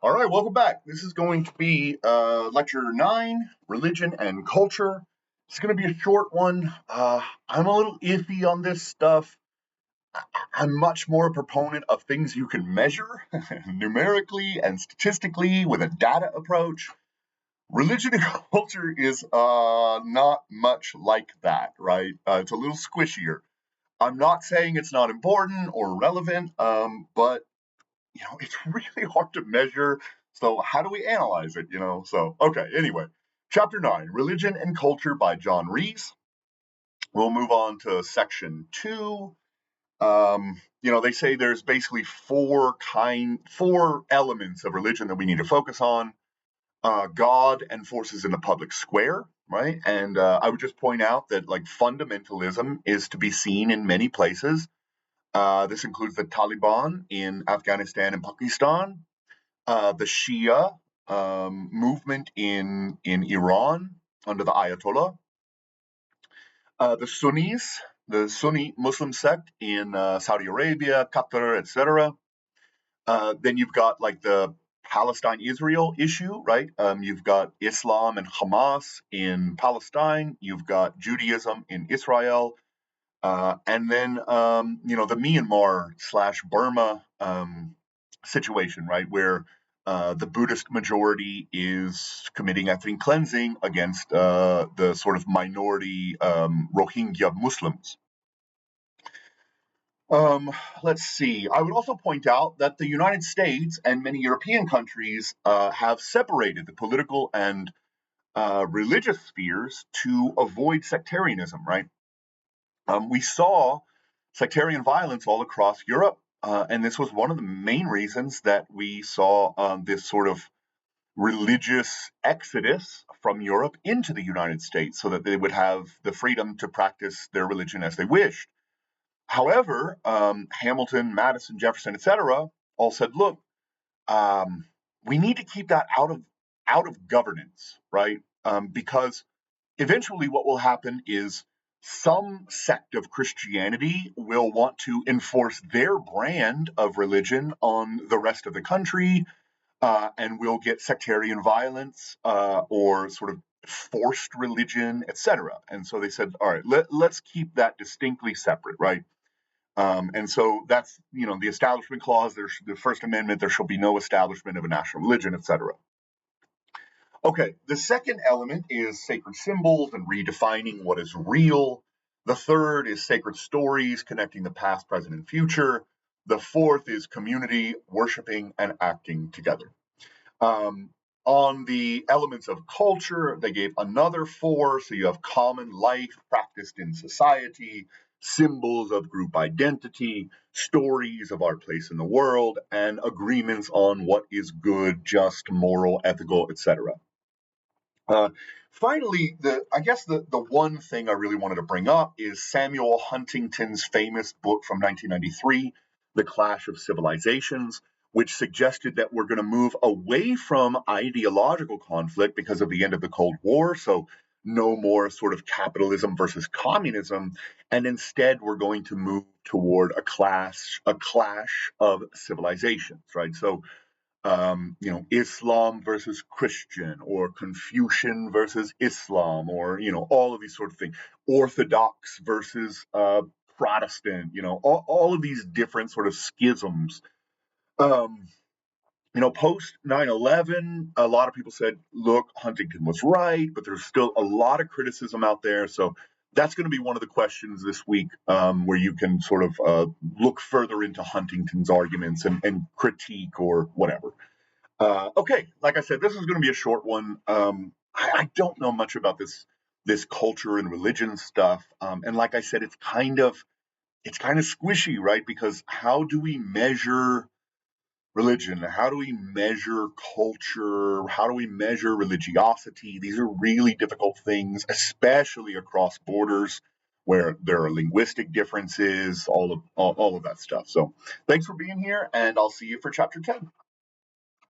All right, welcome back. This is going to be lecture 9, religion and culture. It's going to be a short one. I'm a little iffy on this stuff. I'm much more a proponent of things you can measure numerically and statistically with a data approach. Religion and culture is not much like that, right? It's a little squishier. I'm not saying it's not important or relevant, but it's really hard to measure. So how do we analyze it? Okay, anyway, chapter 9, Religion and Culture by John Rees. We'll move on to section 2. They say there's basically four elements of religion that we need to focus on. God and forces in the public square, right? And I would just point out that like fundamentalism is to be seen in many places. This includes the Taliban in Afghanistan and Pakistan, the Shia movement in Iran under the Ayatollah, the Sunni Muslim sect in Saudi Arabia, Qatar, etc. Then you've got like the Palestine-Israel issue, right? You've got Islam and Hamas in Palestine. You've got Judaism in Israel. And then, the Myanmar/Burma situation, right, where the Buddhist majority is committing ethnic cleansing against the sort of minority Rohingya Muslims. Let's see. I would also point out that the United States and many European countries have separated the political and religious spheres to avoid sectarianism, right? We saw sectarian violence all across Europe, and this was one of the main reasons that we saw this sort of religious exodus from Europe into the United States so that they would have the freedom to practice their religion as they wished. However, Hamilton, Madison, Jefferson, etc., all said, "Look, we need to keep that out of governance, right? Because eventually, what will happen is some sect of Christianity will want to enforce their brand of religion on the rest of the country, and we'll get sectarian violence or sort of forced religion, etc." And so they said, "All right, let's keep that distinctly separate, right?" And so that's the Establishment Clause. There's the First Amendment. There shall be no establishment of a national religion, etc. Okay, the second element is sacred symbols and redefining what is real. The third is sacred stories connecting the past, present, and future. The fourth is community, worshiping, and acting together. On the elements of culture, they gave another 4. So you have common life practiced in society, symbols of group identity, stories of our place in the world, and agreements on what is good, just, moral, ethical, etc. Finally, the one thing I really wanted to bring up is Samuel Huntington's famous book from 1993, The Clash of Civilizations, which suggested that we're going to move away from ideological conflict because of the end of the Cold War. So no more sort of capitalism versus communism, and instead we're going to move toward a clash of civilizations, right? So Islam versus Christian, or Confucian versus Islam, or, all of these sort of things, Orthodox versus Protestant, all of these different sort of schisms. Post 9/11, a lot of people said, look, Huntington was right, but there's still a lot of criticism out there. So that's going to be one of the questions this week, where you can sort of look further into Huntington's arguments and critique or whatever. Okay, like I said, this is going to be a short one. I don't know much about this culture and religion stuff, and like I said, it's kind of squishy, right? Because how do we measure religion? How do we measure culture? How do we measure religiosity? These are really difficult things, especially across borders where there are linguistic differences, all of that stuff. So thanks for being here, and I'll see you for chapter 10.